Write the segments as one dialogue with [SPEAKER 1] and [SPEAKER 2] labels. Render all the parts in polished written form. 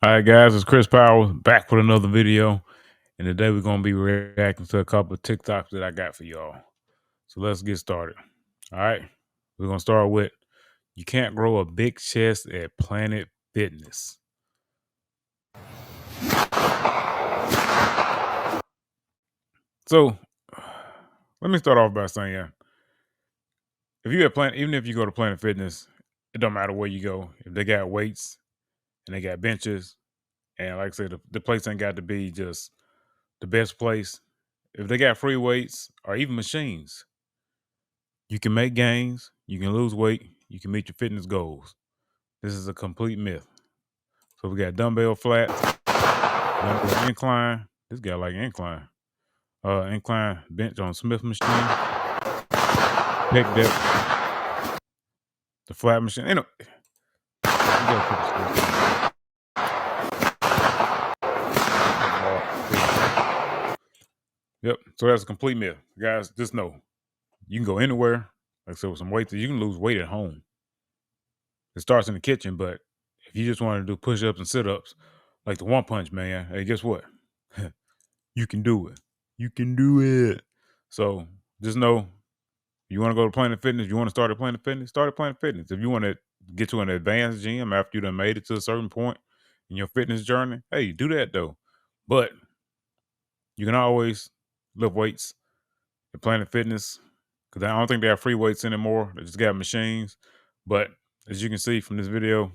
[SPEAKER 1] All right, guys, it's Chris Powers back with another video. And today we're going to be reacting to a couple of TikToks that I got for y'all. So let's get started. All right, we're going to start with you can't grow a big chest at Planet Fitness. So let me start off by saying if you even if you go to Planet Fitness, it don't matter where you go. If they got weights and they got benches, and like I said, the place ain't got to be just the best place. If they got free weights or even machines, you can make gains, you can lose weight, you can meet your fitness goals. This is a complete myth. So we got dumbbell flats, dumbbell incline. This guy like incline. Incline bench on Smith machine, pec deck, the flat machine. Yep. So that's a complete myth, guys. Just know you can go anywhere. Like I said, with some weights, you can lose weight at home. It starts in the kitchen, but if you just want to do push-ups and sit-ups, like the One Punch Man, hey, guess what? You can do it. You can do it. So just know you want to go to Planet Fitness, you want to start at Planet Fitness, start at Planet Fitness. If you want to get to an advanced gym after you done made it to a certain point in your fitness journey, hey, do that though. But you can always lift weights at Planet Fitness because I don't think they have free weights anymore. They just got machines. But as you can see from this video,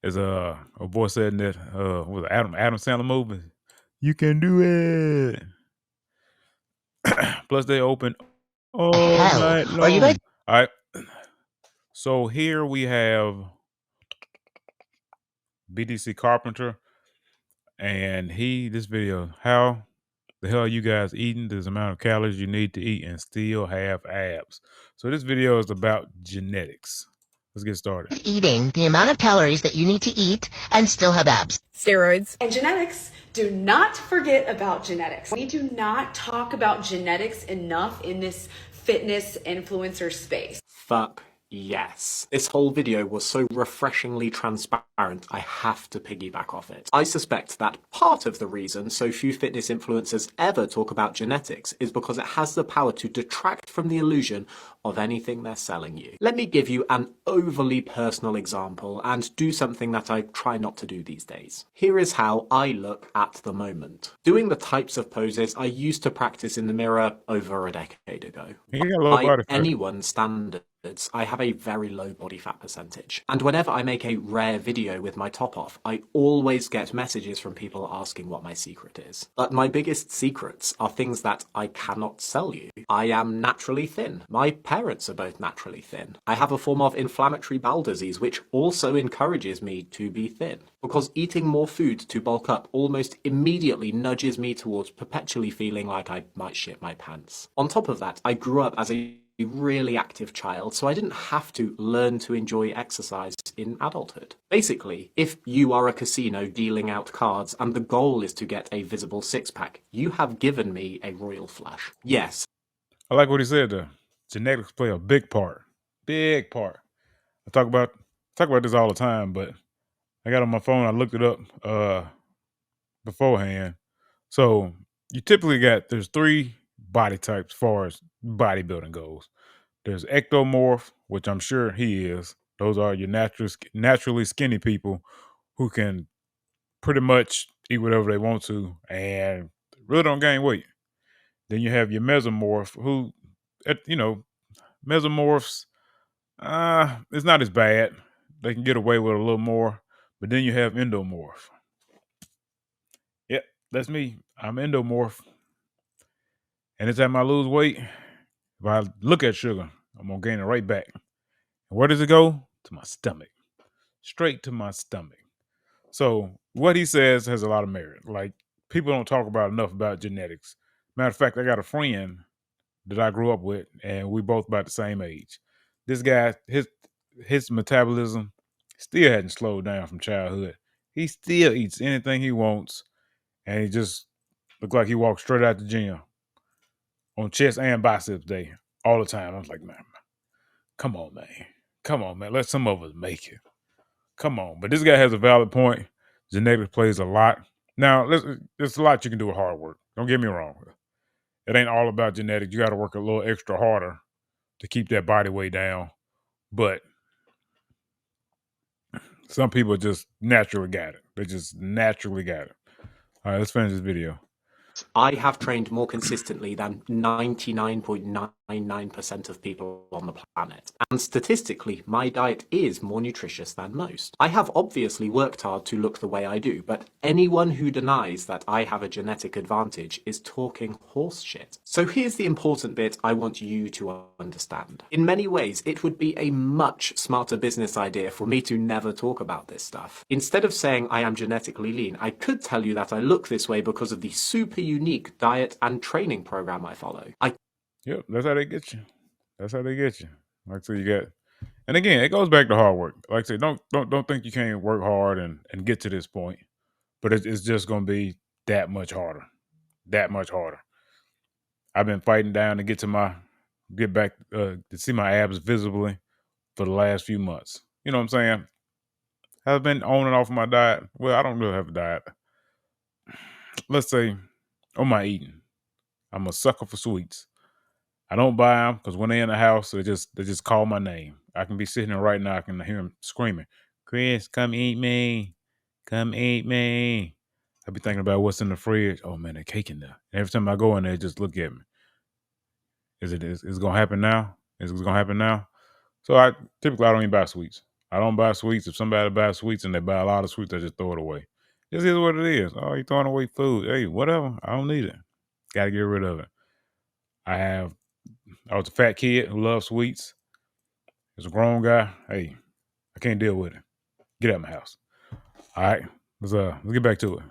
[SPEAKER 1] as a boy said in that was it Adam Sandler movie, you can do it. Plus they open all night
[SPEAKER 2] Are you guys
[SPEAKER 1] long. All right. So here we have BDC Carpenter, and this video, how the hell are you guys eating this amount of calories you need to eat and still have abs? So this video is about genetics. Let's get started.
[SPEAKER 2] eating the amount of calories that you need to eat and still have abs?
[SPEAKER 3] Steroids. And genetics. Do not forget about genetics. We do not talk about genetics enough in this fitness influencer space.
[SPEAKER 4] Fuck yes. This whole video was so refreshingly transparent, I have to piggyback off it. I suspect that part of the reason so few fitness influencers ever talk about genetics is because it has the power to detract from the illusion of anything they're selling you. Let me give you an overly personal example and do something that I try not to do these days. Here is how I look at the moment. Doing the types of poses I used to practice in the mirror over a decade ago.
[SPEAKER 1] You got a low
[SPEAKER 4] By
[SPEAKER 1] body fat.
[SPEAKER 4] anyone's standards, I have a very low body fat percentage. And whenever I make a rare video with my top off, I always get messages from people asking what my secret is. But my biggest secrets are things that I cannot sell you. I am naturally thin. My parents are both naturally thin. I have a form of inflammatory bowel disease which also encourages me to be thin. Because eating more food to bulk up almost immediately nudges me towards perpetually feeling like I might shit my pants. On top of that, I grew up as a really active child, so I didn't have to learn to enjoy exercise in adulthood. Basically, if you are a casino dealing out cards and the goal is to get a visible six-pack, you have given me a royal flush. Yes.
[SPEAKER 1] I like what he said there. Genetics play a big part. Big part. I talk about this all the time, but I got on my phone, I looked it up beforehand. So you typically there's 3 body types as far as bodybuilding goes. There's ectomorph, which I'm sure he is. Those are your naturally skinny people who can pretty much eat whatever they want to and really don't gain weight. Then you have your mesomorph, who, mesomorphs, it's not as bad. They can get away with a little more. But then you have endomorph. Yep, that's me. I'm endomorph. And anytime I lose weight, if I look at sugar, I'm going to gain it right back. And where does it go? To my stomach. Straight to my stomach. So what he says has a lot of merit. Like, people don't talk about enough about genetics. Matter of fact, I got a friend that I grew up with, and we both about the same age. This guy, his metabolism still hadn't slowed down from childhood. He still eats anything he wants, and he just looked like he walked straight out the gym on chest and biceps day all the time. I was like, man, come on, man. Let some of us make it. come on. But this guy has a valid point. Genetics plays a lot. Now, there's a lot you can do with hard work. Don't get me wrong. It ain't all about genetics. You got to work a little extra harder to keep that body weight down. But some people just naturally got it. They just naturally got it. All right, let's finish this video.
[SPEAKER 4] I have trained more consistently than 99.99% of people on the planet. And statistically, my diet is more nutritious than most. I have obviously worked hard to look the way I do, but anyone who denies that I have a genetic advantage is talking horse shit. So here's the important bit I want you to understand. In many ways, it would be a much smarter business idea for me to never talk about this stuff. Instead of saying I am genetically lean, I could tell you that I look this way because of the super unique diet and training program I follow.
[SPEAKER 1] Yep, that's how they get you. That's how they get you. Like so you got, and again, it goes back to hard work. Like I say, don't think you can't work hard and get to this point, but it's just gonna be that much harder. That much harder. I've been fighting down to get back to see my abs visibly for the last few months. You know what I'm saying? I've been on and off my diet. Well, I don't really have a diet. Let's say on my eating, I'm a sucker for sweets. I don't buy them because when they're in the house, they just call my name. I can be sitting there right now, I can hear them screaming, "Chris, come eat me, come eat me." I be thinking about what's in the fridge. Oh man, the cake in there. And every time I go in there, just look at me. Is it gonna happen now? Is it gonna happen now? So I don't even buy sweets. I don't buy sweets. If somebody buys sweets and they buy a lot of sweets, I just throw it away. This is what it is. Oh, you throwing away food. Hey, whatever. I don't need it. Gotta get rid of it. I was a fat kid who loved sweets. As a grown guy, hey, I can't deal with it. Get out of my house. All right. Let's get back to it.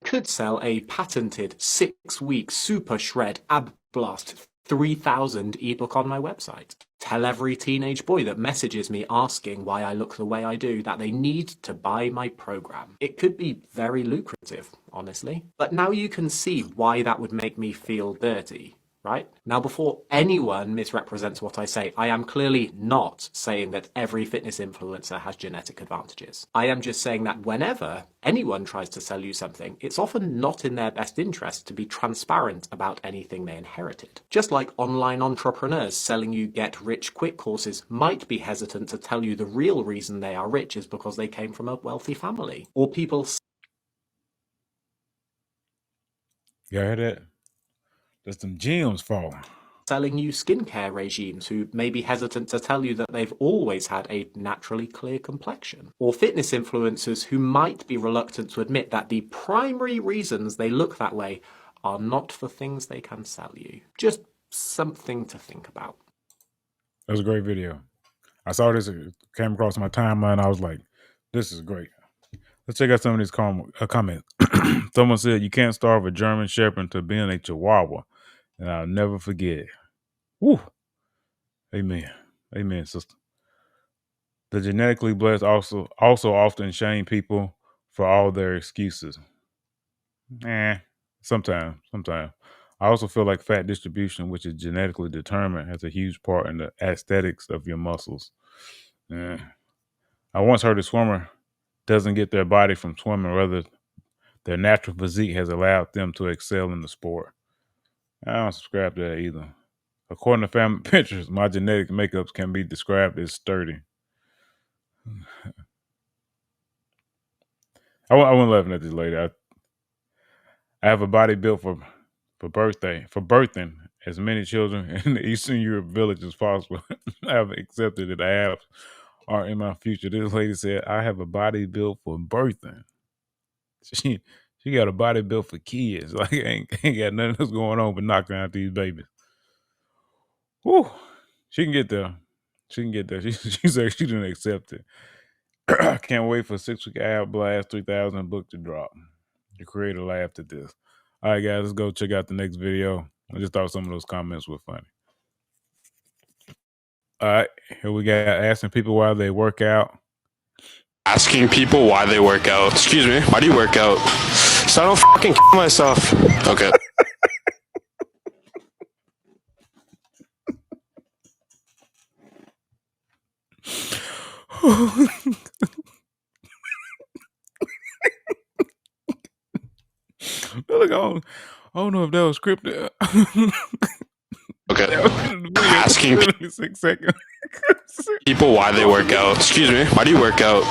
[SPEAKER 4] Could sell a patented 6-week super shred ab blast 3000 ebook on my website. Tell every teenage boy that messages me asking why I look the way I do that they need to buy my program. It could be very lucrative, honestly. But now you can see why that would make me feel dirty. Right? Now, before anyone misrepresents what I say, I am clearly not saying that every fitness influencer has genetic advantages. I am just saying that whenever anyone tries to sell you something, it's often not in their best interest to be transparent about anything they inherited. Just like online entrepreneurs selling you get-rich-quick courses might be hesitant to tell you the real reason they are rich is because they came from a wealthy family. Or people...
[SPEAKER 1] You heard that? There's some gems falling.
[SPEAKER 4] Selling you skincare regimes who may be hesitant to tell you that they've always had a naturally clear complexion. Or fitness influencers who might be reluctant to admit that the primary reasons they look that way are not for things they can sell you. Just something to think about.
[SPEAKER 1] That was a great video. I saw this, it came across my timeline. I was like, this is great. Let's check out some of these comments. Someone said, you can't starve a German Shepherd into being a Chihuahua. And I'll never forget it. Woo. Amen. Amen, sister. The genetically blessed also often shame people for all their excuses. Sometimes. I also feel like fat distribution, which is genetically determined, has a huge part in the aesthetics of your muscles. I once heard a swimmer doesn't get their body from swimming, rather their natural physique has allowed them to excel in the sport. I don't subscribe to that either. According to Family Pictures, my genetic makeups can be described as sturdy. I wasn't laughing at this lady. I have a body built for birthing as many children in the Eastern Europe village as possible. I have accepted that abs are in my future. This lady said, I have a body built for birthing. She got a body built for kids. Like ain't got nothing else going on but knocking out these babies. Whew. She can get there. She said she didn't accept it. Can't wait for 6-week ab blast 3000 book to drop. The creator laughed at this. All right, guys, let's go check out the next video. I just thought some of those comments were funny. All right, here we got asking people why they work out.
[SPEAKER 5] Asking people why they work out. Excuse me, why do you work out? So I don't fucking kill myself. Okay.
[SPEAKER 1] Look, I don't know if that was scripted.
[SPEAKER 5] Okay.
[SPEAKER 1] That was in the video.
[SPEAKER 5] Asking
[SPEAKER 1] Literally 6 seconds.
[SPEAKER 5] people why they work out. Excuse me, why do you work out?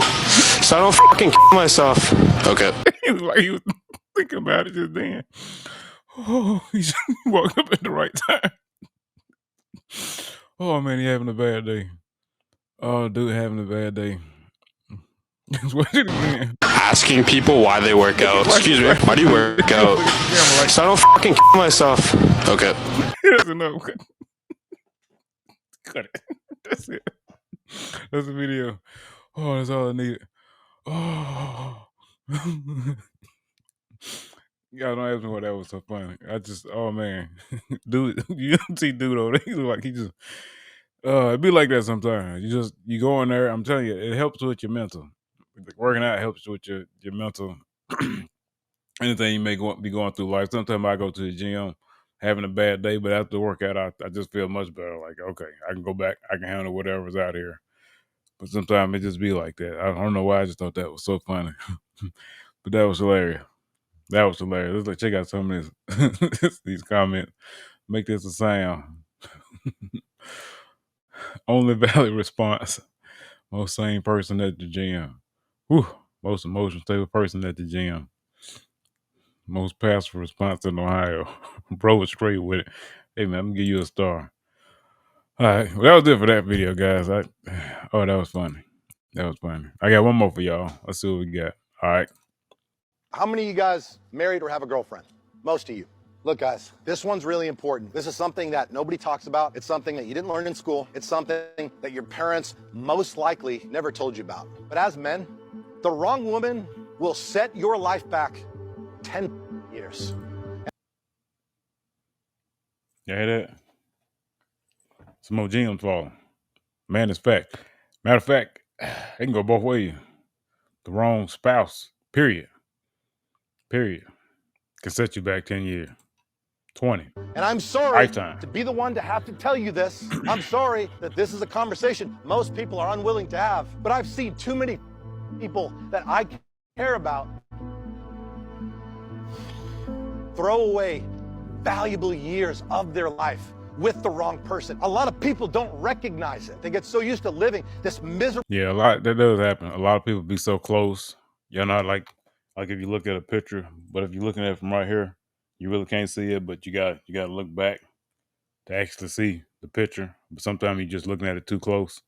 [SPEAKER 5] So I don't fucking kill myself. Okay.
[SPEAKER 1] He was like he was thinking about it just then. Oh, he woke up at the right time. Oh man, he having a bad day. Oh, dude, having a bad day. Watch it again.
[SPEAKER 5] Asking people why they work out. Excuse me, why do you work out?
[SPEAKER 1] Like,
[SPEAKER 5] So I don't fucking kill myself. Okay.
[SPEAKER 1] he doesn't know. Cut it. That's it. That's the video. Oh, that's all I needed. Oh. Y'all don't ask me why that was so funny. I just, oh man, dude, you don't see dude over there. He look like he just, it be like that sometimes. You go in there. I'm telling you, it helps with your mental. Working out helps with your mental. Anything you may be going through life. Sometimes I go to the gym having a bad day, but after the workout, I just feel much better. Like, okay, I can go back. I can handle whatever's out here. But sometimes it just be like that. I don't know why. I just thought that was so funny. But that was hilarious. That was hilarious. Let's check out some of this, these comments. Make this a sound. Only valid response. Most sane person at the gym. Whew. Most emotional stable person at the gym. Most passive response in Ohio. Bro was straight with it. Hey man, I'm gonna give you a star. All right. Well, that was it for that video, guys. Oh, that was funny. That was funny. I got one more for y'all. Let's see what we got. All right.
[SPEAKER 6] How many of you guys married or have a girlfriend? Most of you. Look, guys, this one's really important. This is something that nobody talks about. It's something that you didn't learn in school. It's something that your parents most likely never told you about. But as men, the wrong woman will set your life back 10 years.
[SPEAKER 1] You hear that? Some more gems falling. Man, it's fact. Matter of fact, it can go both ways. The wrong spouse, period, can set you back 10 years, 20.
[SPEAKER 6] And I'm sorry
[SPEAKER 1] Lifetime.
[SPEAKER 6] to be the one to have to tell you this. I'm sorry that this is a conversation most people are unwilling to have. But I've seen too many people that I care about throw away valuable years of their life with the wrong person. A lot of people don't recognize it. They get so used to living this miserable.
[SPEAKER 1] Yeah, that does happen. A lot of people be so close. You're not like if you look at a picture, but if you're looking at it from right here, you really can't see it, but you got to look back to actually see the picture. But sometimes you're just looking at it too close.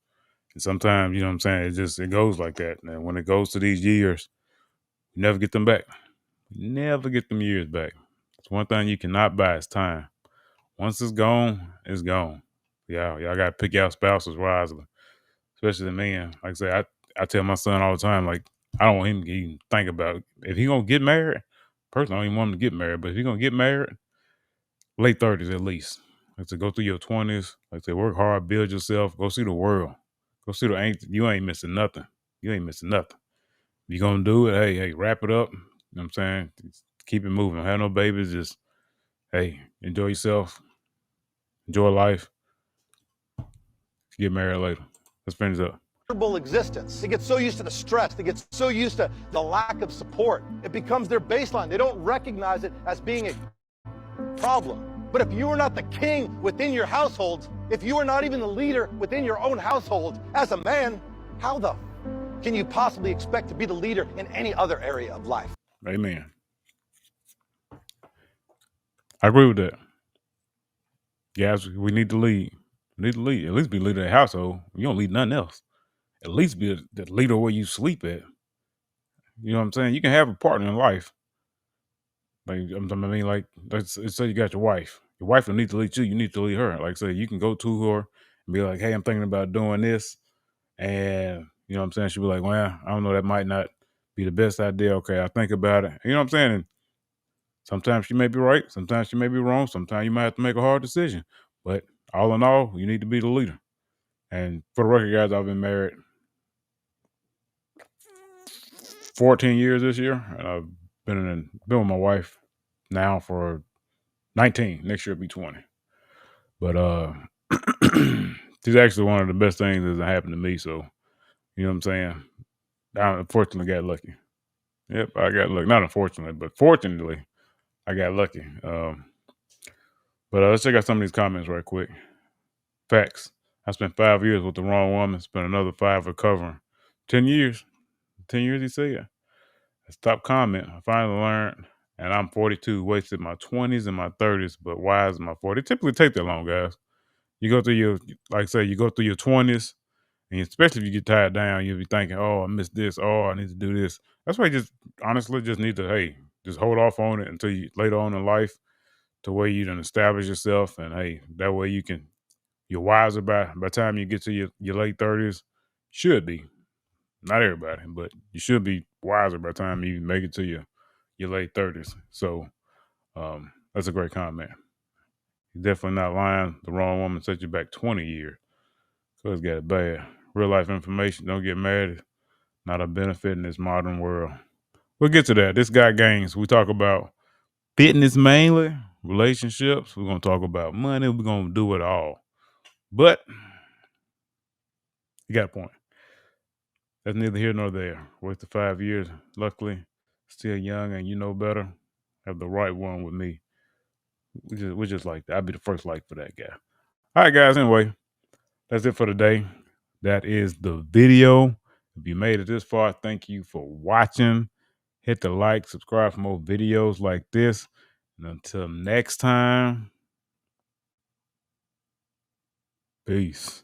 [SPEAKER 1] And sometimes, you know what I'm saying, it goes like that. And when it goes to these years, you never get them back. You never get them years back. It's one thing you cannot buy is time. Once it's gone, it's gone. Yeah, y'all got to pick your spouses wisely, especially the men. Like I say, I tell my son all the time, like, I don't want him to even think about it. If he going to get married, personally, I don't even want him to get married, but if he going to get married, late 30s at least. Like I say, go through your 20s. Like I say, work hard, build yourself, go see the world. Go see you ain't missing nothing. You ain't missing nothing. If you going to do it, hey, wrap it up. You know what I'm saying? Just keep it moving. Don't have no babies. Just, hey, enjoy yourself. Enjoy life. Get married later. Let's finish up.
[SPEAKER 6] Existence. They get so used to the stress. They get so used to the lack of support. It becomes their baseline. They don't recognize it as being a problem. But if you are not the king within your household, if you are not even the leader within your own household, as a man, how the can you possibly expect to be the leader in any other area of life?
[SPEAKER 1] Amen. I agree with that. Guys, we need to lead. We need to lead. At least be the leader of the household. You don't lead nothing else. At least be the leader where you sleep at. You know what I'm saying? You can have a partner in life. Like like let's say you got your wife. Your wife don't need to lead you. You need to lead her. Like I say, you can go to her and be like, "Hey, I'm thinking about doing this," and you know what I'm saying. She'll be like, "Well, I don't know. That might not be the best idea." Okay, I'll think about it. You know what I'm saying? And sometimes she may be right. Sometimes she may be wrong. Sometimes you might have to make a hard decision. But all in all, you need to be the leader. And for the record, guys, I've been married 14 years this year, and I've been with my wife now for 19. Next year will be 20. But she's actually one of the best things that's happened to me. So you know what I'm saying. I unfortunately got lucky. Yep, I got lucky. Not unfortunately, but fortunately, I got lucky. But let's check out some of these comments right quick. Facts. I spent 5 years with the wrong woman. Spent another 5 recovering. 10 years. 10 years, he said. That's top comment. I finally learned, and I'm 42. Wasted my 20s and my 30s, but why is my 40? It typically take that long, guys. You go through your, like I say, you go through your 20s, and especially if you get tired down, you'll be thinking, oh, I missed this. Oh, I need to do this. That's why you just honestly just need to, hey, just hold off on it until you later on in life to where you done establish yourself. And hey, that way you're wiser by the time you get to your late 30s. Should be. Not everybody, but you should be wiser by the time you make it to your late 30s. So that's a great comment. You're definitely not lying. The wrong woman set you back 20 years. So it's got it bad. Real life information. Don't get mad. It's not a benefit in this modern world. We'll get to that. This guy Gaines. We talk about fitness mainly, relationships. We're going to talk about money. We're going to do it all. But you got a point. That's neither here nor there. Wasted 5 years. Luckily, still young and you know better. Have the right one with me. We just like that. I'll be the first like for that guy. All right, guys. Anyway, that's it for today. That is the video. If you made it this far, thank you for watching. Hit the like, subscribe for more videos like this. And until next time, peace.